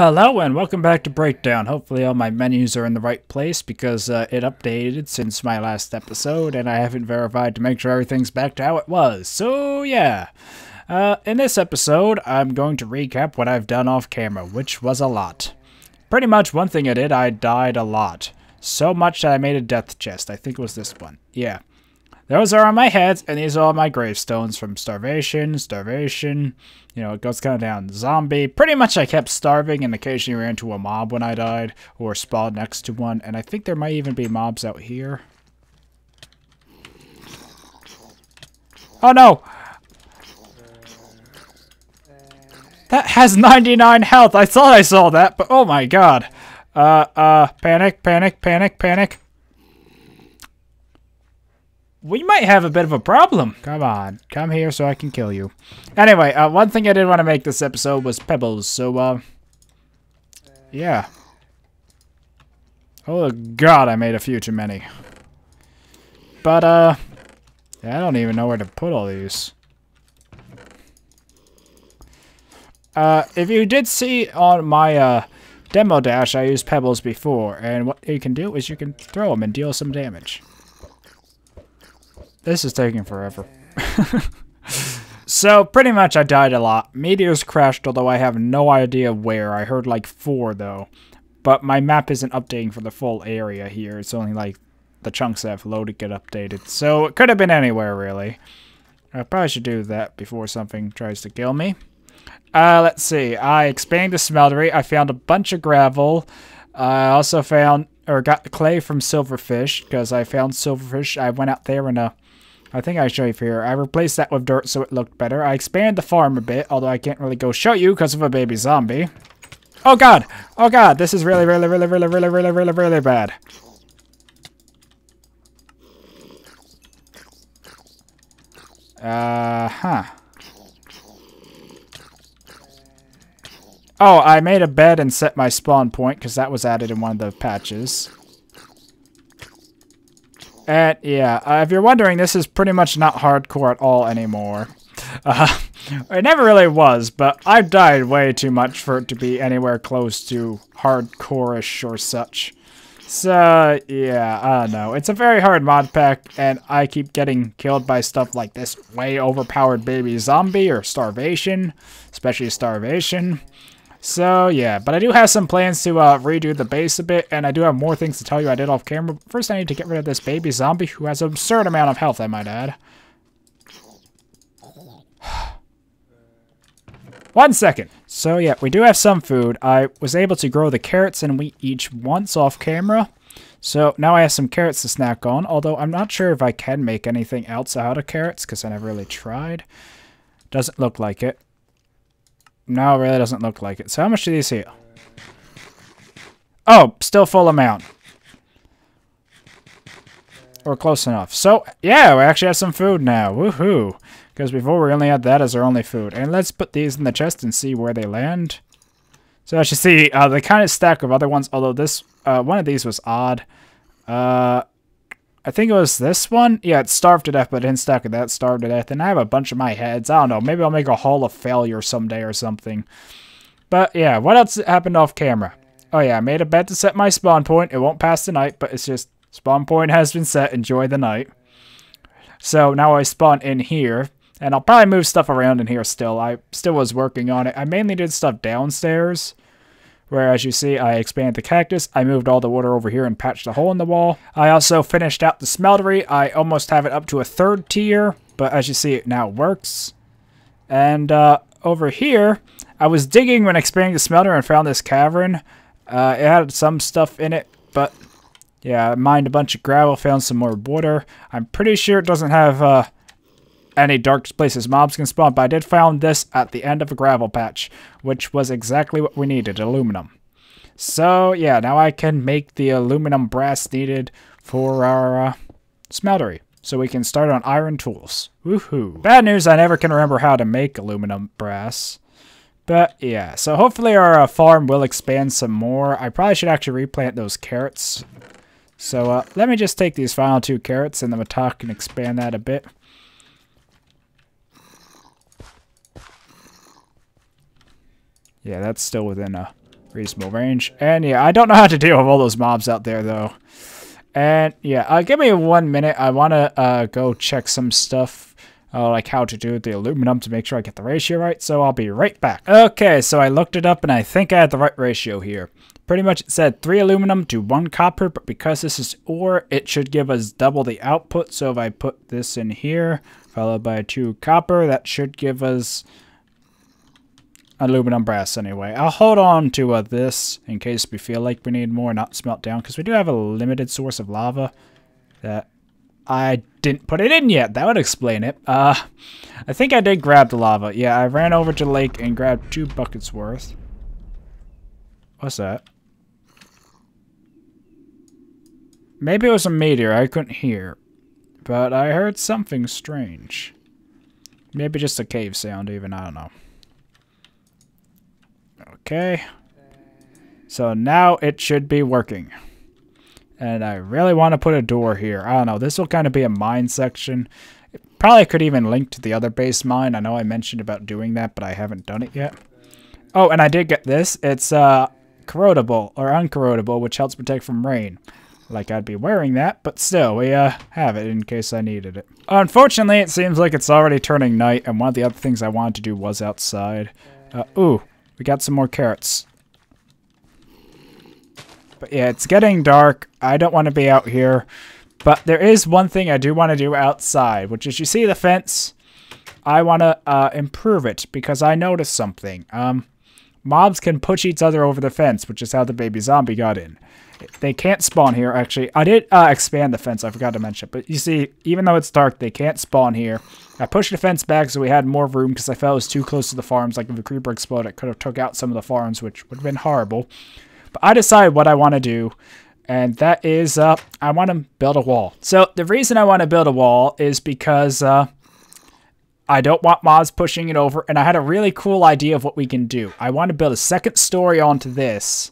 Hello and welcome back to Breakdown. Hopefully all my menus are in the right place because it updated since my last episode and I haven't verified to make sure everything's back to how it was. So yeah, in this episode I'm going to recap what I've done off camera, which was a lot. Pretty much one thing I did, I died a lot. So much that I made a death chest. I think it was this one. Yeah. Those are on my heads, and these are all my gravestones from starvation, you know, it goes kind of down. Zombie. Pretty much I kept starving and occasionally ran into a mob when I died, or spawned next to one, and I think there might even be mobs out here. Oh no! That has 99 health! I thought I saw that, but oh my god. Panic, panic, panic, panic. We might have a bit of a problem. Come on. Come here so I can kill you. Anyway, one thing I did want to make this episode was pebbles, so, yeah. Oh, God, I made a few too many. But, yeah, I don't even know where to put all these. If you did see on my, demo dash, I used pebbles before, and what you can do is you can throw them and deal some damage. This is taking forever. So, pretty much I died a lot. Meteors crashed, although I have no idea where. I heard like 4, though. But my map isn't updating for the full area here. It's only like the chunks that have loaded get updated. So, it could have been anywhere, really. I probably should do that before something tries to kill me. Let's see. I expanded the smeltery. I found a bunch of gravel. I also found, or got clay from silverfish, because I found silverfish. I went out there and, I think I show you here. I replaced that with dirt so it looked better. I expanded the farm a bit, although I can't really go show you because of a baby zombie. Oh god! Oh god! This is really bad. Oh, I made a bed and set my spawn point because that was added in one of the patches. And yeah, if you're wondering, this is pretty much not hardcore at all anymore. It never really was, but I've died way too much for it to be anywhere close to hardcore-ish or such. So, yeah, I don't know. It's a very hard mod pack, and I keep getting killed by stuff like this way overpowered baby zombie or starvation, especially starvation. So, yeah, but I do have some plans to redo the base a bit, and I do have more things to tell you I did off camera. First, I need to get rid of this baby zombie who has an absurd amount of health, I might add. 1 second. So, yeah, we do have some food. I was able to grow the carrots and wheat each once off camera. So, now I have some carrots to snack on, although I'm not sure if I can make anything else out of carrots, because I never really tried. Doesn't look like it. No, it really doesn't look like it. So how much do these heal? Oh, still full amount. Or close enough. So, yeah, we actually have some food now. Woohoo. Because before we only had that as our only food. And let's put these in the chest and see where they land. So as you see, they kind of stack with other ones. Although this, one of these was odd. I think it was this one. Yeah, it starved to death, but it didn't stack with that. Starved to death. And I have a bunch of my heads. I don't know. Maybe I'll make a Hall of Failure someday or something. But yeah, what else happened off camera? Oh yeah, I made a bed to set my spawn point. It won't pass the night, but it's just spawn point has been set. Enjoy the night. So now I spawn in here. And I'll probably move stuff around in here still. I still was working on it. I mainly did stuff downstairs. Where, as you see, I expanded the cactus. I moved all the water over here and patched a hole in the wall. I also finished out the smeltery. I almost have it up to a 3rd tier. But as you see, it now works. And over here, I was digging when expanding the smelter and found this cavern. It had some stuff in it. But, yeah, I mined a bunch of gravel, found some more water. I'm pretty sure it doesn't have any dark places mobs can spawn, but I did find this at the end of a gravel patch, which was exactly what we needed, aluminum. So, yeah, now I can make the aluminum brass needed for our smeltery, so we can start on iron tools. Woohoo. Bad news, I never can remember how to make aluminum brass. But, yeah, so hopefully our farm will expand some more. I probably should actually replant those carrots. So, let me just take these final 2 carrots, and then we'll talk and expand that a bit. Yeah, that's still within reasonable range. And yeah, I don't know how to deal with all those mobs out there, though. And yeah, give me 1 minute. I want to go check some stuff, like how to do the aluminum to make sure I get the ratio right. So I'll be right back. Okay, so I looked it up and I think I had the right ratio here. Pretty much it said 3 aluminum to 1 copper, but because this is ore, it should give us double the output. So if I put this in here, followed by 2 copper, that should give us aluminum brass anyway. I'll hold on to this in case we feel like we need more, not smelt down, because we do have a limited source of lava that I didn't put it in yet. That would explain it. I think I did grab the lava. Yeah, I ran over to the lake and grabbed 2 buckets worth. What's that? Maybe it was a meteor. I couldn't hear. But I heard something strange. Maybe just a cave sound even. I don't know. Okay. So now it should be working. And I really want to put a door here. I don't know. This will kind of be a mine section. It probably could even link to the other base mine. I know I mentioned about doing that, but I haven't done it yet. Oh, and I did get this. It's corrodable or uncorrodable, which helps protect from rain. Like I'd be wearing that, but still, we have it in case I needed it. Unfortunately, it seems like it's already turning night, and one of the other things I wanted to do was outside. Ooh, we got some more carrots. But yeah, it's getting dark. I don't want to be out here. But there is one thing I do want to do outside, which is you see the fence? I want to improve it because I noticed something. Mobs can push each other over the fence, which is how the baby zombie got in. They can't spawn here, actually. I did expand the fence, I forgot to mention. But you see, even though it's dark, they can't spawn here. I pushed the fence back so we had more room because I felt it was too close to the farms. Like if a creeper exploded, it could have took out some of the farms, which would have been horrible. But I decided what I want to do. And that is, I want to build a wall. So the reason I want to build a wall is because I don't want mobs pushing it over. And I had a really cool idea of what we can do. I want to build a second story onto this.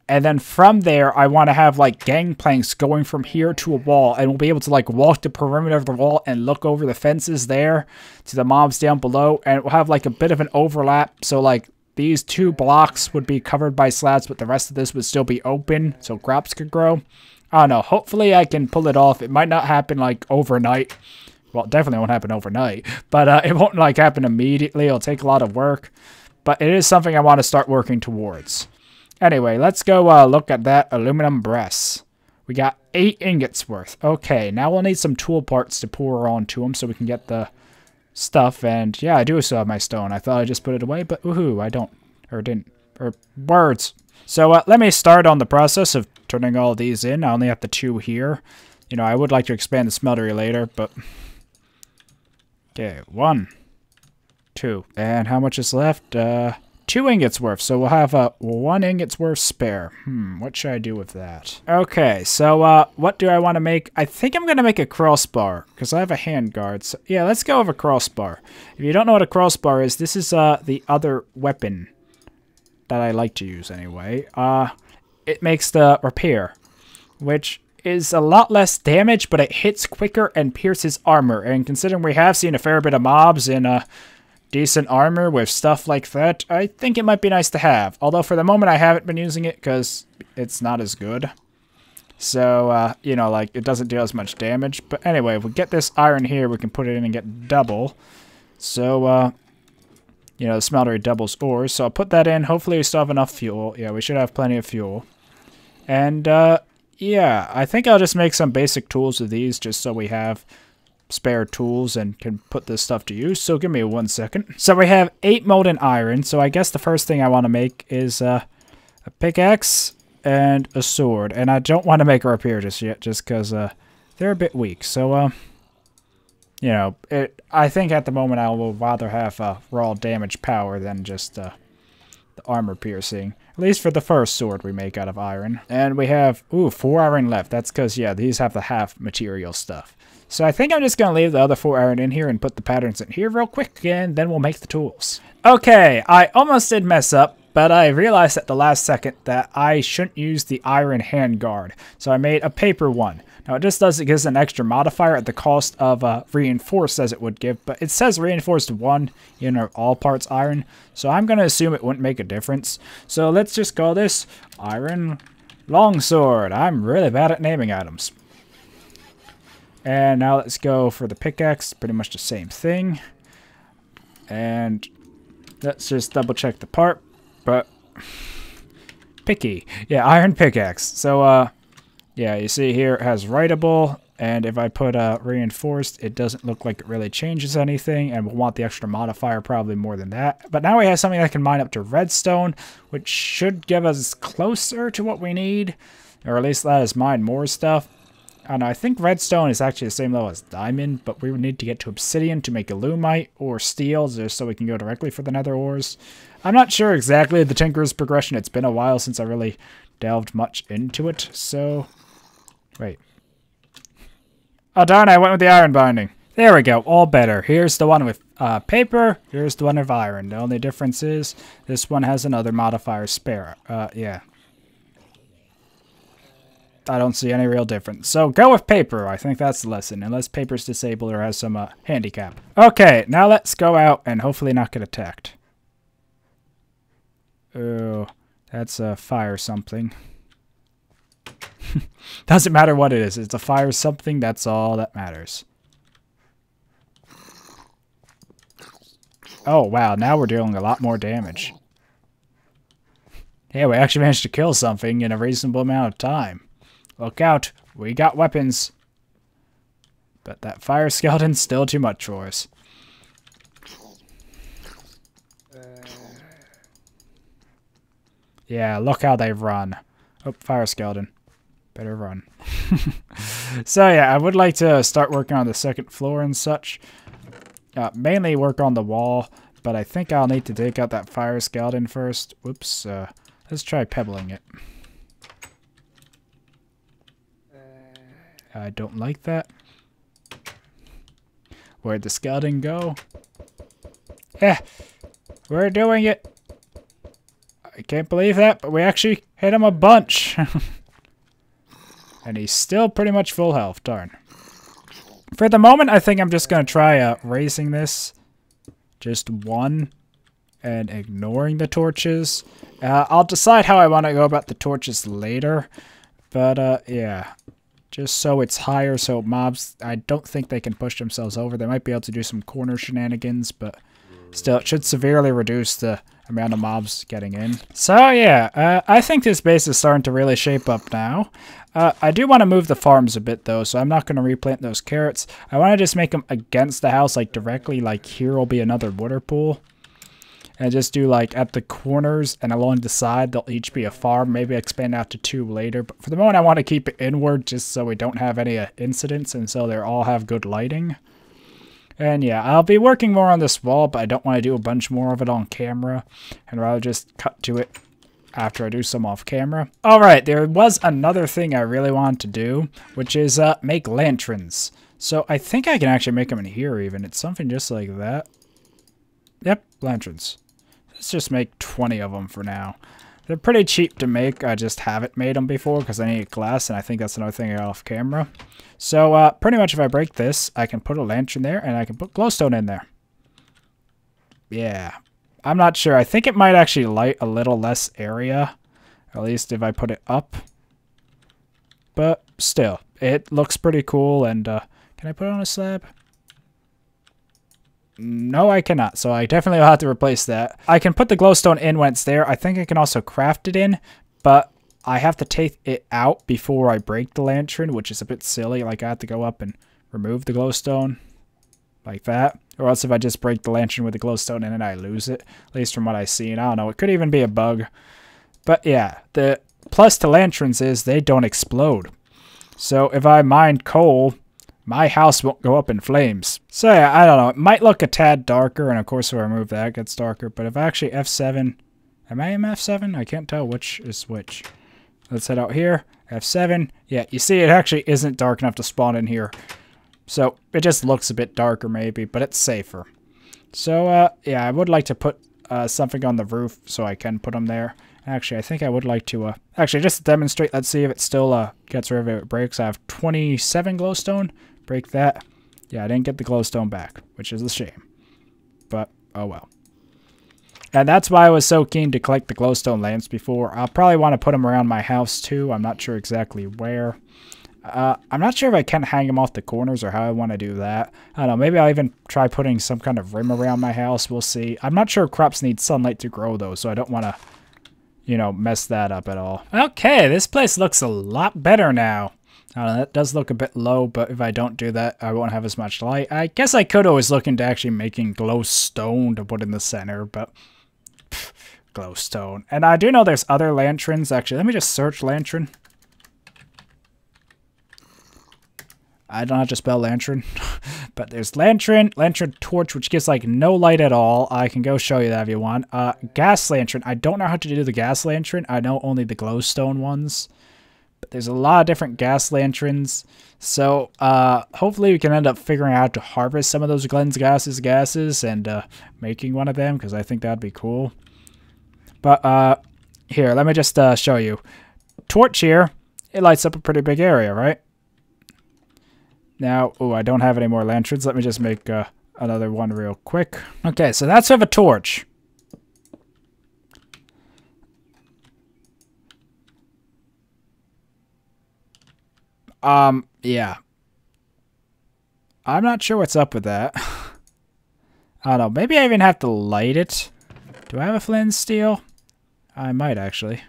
And then from there, I want to have like gangplanks going from here to a wall. And we'll be able to like walk the perimeter of the wall and look over the fences there to the mobs down below. And we'll have like a bit of an overlap. So like these 2 blocks would be covered by slabs, but the rest of this would still be open. So crops could grow. I don't know. Hopefully I can pull it off. It might not happen like overnight. Well, it definitely won't happen overnight. But it won't like happen immediately. It'll take a lot of work. But it is something I want to start working towards. Anyway, let's go look at that aluminum brass. We got 8 ingots worth. Okay, now we'll need some tool parts to pour onto them so we can get the stuff. And yeah, I do still have my stone. I thought I just put it away, but woohoo, I don't. Or didn't. Or words. So let me start on the process of turning all of these in. I only have the 2 here. You know, I would like to expand the smeltery later, but... Okay, 1, 2. And how much is left? 2 ingots worth, so we'll have 1 ingot's worth spare. What should I do with that? Okay, so what do I want to make? I think I'm going to make a crossbar, because I have a handguard. So yeah, let's go with a crossbar. If you don't know what a crossbar is, this is the other weapon that I like to use anyway. It makes the repair, which is a lot less damage, but it hits quicker and pierces armor. And considering we have seen a fair bit of mobs in decent armor with stuff like that, I think it might be nice to have. Although for the moment I haven't been using it because it's not as good. So, you know, like it doesn't do as much damage. But anyway, if we get this iron here, we can put it in and get double. So, you know, the smeltery doubles ores. So I'll put that in. Hopefully we still have enough fuel. Yeah, we should have plenty of fuel. And, yeah, I think I'll just make some basic tools of these just so we have spare tools and can put this stuff to use. So give me 1 second. So we have 8 molten iron. So I guess the first thing I want to make is a pickaxe and a sword. And I don't want to make a rapier just yet, just because they're a bit weak. So, you know, I think at the moment I will rather have raw damage power than just the armor piercing. At least for the first sword we make out of iron. And we have, 4 iron left. That's because, yeah, these have the half material stuff. So I think I'm just going to leave the other 4 iron in here and put the patterns in here real quick, and then we'll make the tools. Okay, I almost did mess up, but I realized at the last second that I shouldn't use the iron handguard. So I made a paper one. Now it just does, it gives an extra modifier at the cost of reinforced as it would give, but it says reinforced 1 in all parts iron, so I'm going to assume it wouldn't make a difference. So let's just call this iron longsword. I'm really bad at naming items. And now let's go for the pickaxe, pretty much the same thing. And let's just double check the part, but picky. Yeah, iron pickaxe. So, yeah, you see here it has writable, and if I put reinforced, it doesn't look like it really changes anything, and we'll want the extra modifier probably more than that. But now we have something that can mine up to redstone, which should give us closer to what we need, or at least let us mine more stuff. And I think redstone is actually the same level as diamond, but we would need to get to obsidian to make illumite or steel, just so we can go directly for the nether ores. I'm not sure exactly the Tinker's progression. It's been a while since I really delved much into it, so... Wait. Oh darn, I went with the iron binding. There we go, all better. Here's the one with paper, here's the one with iron. The only difference is this one has another modifier spare. Yeah. I don't see any real difference. So go with paper. I think that's the lesson. Unless paper's disabled or has some handicap. Okay, now let's go out and hopefully not get attacked. Oh, that's a fire something. Doesn't matter what it is. It's a fire something. That's all that matters. Oh, wow. Now we're dealing a lot more damage. Yeah, we actually managed to kill something in a reasonable amount of time. Look out, we got weapons. But that fire skeleton's still too much for us. Yeah, look how they run. Oh, fire skeleton. Better run. So yeah, I would like to start working on the second floor and such. Mainly work on the wall, but I think I'll need to take out that fire skeleton first. Whoops, let's try pebbling it. I don't like that. Where'd the skeleton go? Yeah, we're doing it. I can't believe that, but we actually hit him a bunch. And he's still pretty much full health, darn. For the moment, I think I'm just going to try raising this. Just 1. And ignoring the torches. I'll decide how I want to go about the torches later. But, yeah. Just so it's higher, so mobs, I don't think they can push themselves over. They might be able to do some corner shenanigans, but still, it should severely reduce the amount of mobs getting in. So, yeah, I think this base is starting to really shape up now. I do want to move the farms a bit, though, so I'm not going to replant those carrots. I want to just make them against the house, like, directly, like, here will be another water pool. And just do, like, at the corners and along the side, they'll each be a farm. Maybe expand out to 2 later. But for the moment, I want to keep it inward just so we don't have any incidents and so they all have good lighting. And yeah, I'll be working more on this wall, but I don't want to do a bunch more of it on camera. I'd rather just cut to it after I do some off camera. Alright, there was another thing I really wanted to do, which is make lanterns. So I think I can actually make them in here even. It's something just like that. Yep, lanterns. Let's just make 20 of them for now. They're pretty cheap to make. I just haven't made them before because I need glass, and I think that's another thing I got off camera. So pretty much if I break this, I can put a lantern there, and I can put glowstone in there. Yeah. I'm not sure. I think it might actually light a little less area, at least if I put it up. But still, it looks pretty cool, and can I put it on a slab? No, I cannot, so I definitely will have to replace that. I can put the glowstone in when it's there. I think I can also craft it in, but I have to take it out before I break the lantern, which is a bit silly. Like, I have to go up and remove the glowstone, like that. Or else if I just break the lantern with the glowstone in it, I lose it. At least from what I've seen. I don't know, it could even be a bug. But yeah, the plus to lanterns is they don't explode. So if I mine coal, my house won't go up in flames. So yeah, I don't know. It might look a tad darker, and of course if I remove that, it gets darker. But if I actually F7... Am I in F7? I can't tell which is which. Let's head out here. F7. Yeah, you see it actually isn't dark enough to spawn in here. So it just looks a bit darker maybe, but it's safer. So yeah, I would like to put something on the roof so I can put them there. Actually, I think I would like to, actually, just to demonstrate, let's see if it still, gets rid of it breaks. I have 27 glowstone. Break that. Yeah, I didn't get the glowstone back, which is a shame. But, oh well. And that's why I was so keen to collect the glowstone lamps before. I'll probably want to put them around my house, too. I'm not sure exactly where. I'm not sure if I can hang them off the corners or how I want to do that. I don't know. Maybe I'll even try putting some kind of rim around my house. We'll see. I'm not sure crops need sunlight to grow, though, so I don't want to, you know, mess that up at all. Okay, this place looks a lot better now. I don't know, that does look a bit low, but if I don't do that, I won't have as much light. I guess I could always look into actually making glowstone to put in the center, but pff, glowstone. And I do know there's other lanterns. Actually, let me just search lantern. I don't know how to spell lantern, but there's lantern torch, which gives like no light at all. I can go show you that if you want. Gas lantern. I don't know how to do the gas lantern. I know only the glowstone ones, but there's a lot of different gas lanterns. So hopefully we can end up figuring out how to harvest some of those Glenn's gases and making one of them, because I think that'd be cool. But here, let me just show you. Torch here, it lights up a pretty big area, right? Now, oh, I don't have any more lanterns. Let me just make another one real quick. Okay, so that's with a torch. Yeah. I'm not sure what's up with that. I don't know. Maybe I even have to light it. Do I have a flint and steel? I might, actually.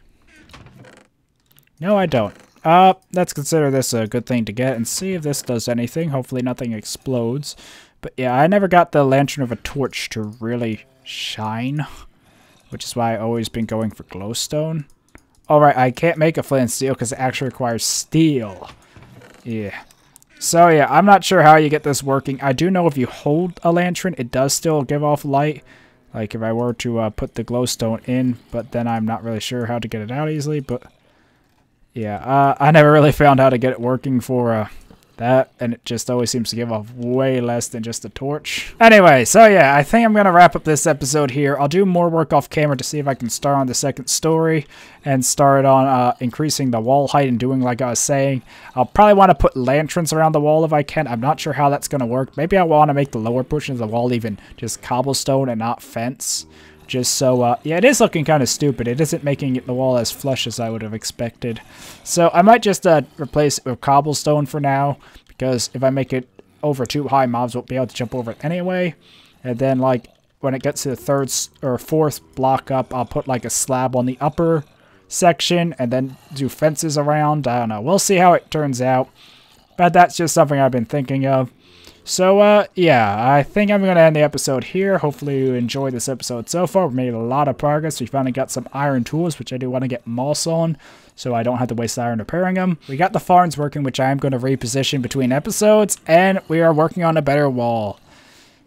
No, I don't. Let's consider this a good thing to get and see if this does anything. Hopefully nothing explodes. But yeah, I never got the lantern of a torch to really shine, which is why I've always been going for glowstone. Alright, I can't make a flint and steel because it actually requires steel. Yeah. So yeah, I'm not sure how you get this working. I do know if you hold a lantern, it does still give off light. Like if I were to put the glowstone in, but then I'm not really sure how to get it out easily, but... yeah, I never really found how to get it working for that, and it just always seems to give off way less than just a torch. Anyway, so yeah, I think I'm going to wrap up this episode here. I'll do more work off camera to see if I can start on the second story and start on increasing the wall height and doing like I was saying. I'll probably want to put lanterns around the wall if I can. I'm not sure how that's going to work. Maybe I want to make the lower portions of the wall even just cobblestone and not fence. Just so, yeah, it is looking kind of stupid. It isn't making the wall as flush as I would have expected. So I might just replace it with cobblestone for now, because if I make it over too high, mobs won't be able to jump over it anyway. And then, like, when it gets to the third or fourth block up, I'll put, like, a slab on the upper section and then do fences around. I don't know. We'll see how it turns out. But that's just something I've been thinking of. So, yeah, I think I'm going to end the episode here. Hopefully you enjoyed this episode so far. We made a lot of progress. We finally got some iron tools, which I do want to get moss on, so I don't have to waste iron repairing them. We got the farms working, which I am going to reposition between episodes, and we are working on a better wall.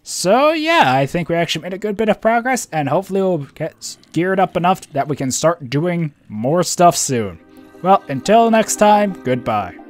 So, yeah, I think we actually made a good bit of progress, and hopefully we'll get geared up enough that we can start doing more stuff soon. Well, until next time, goodbye.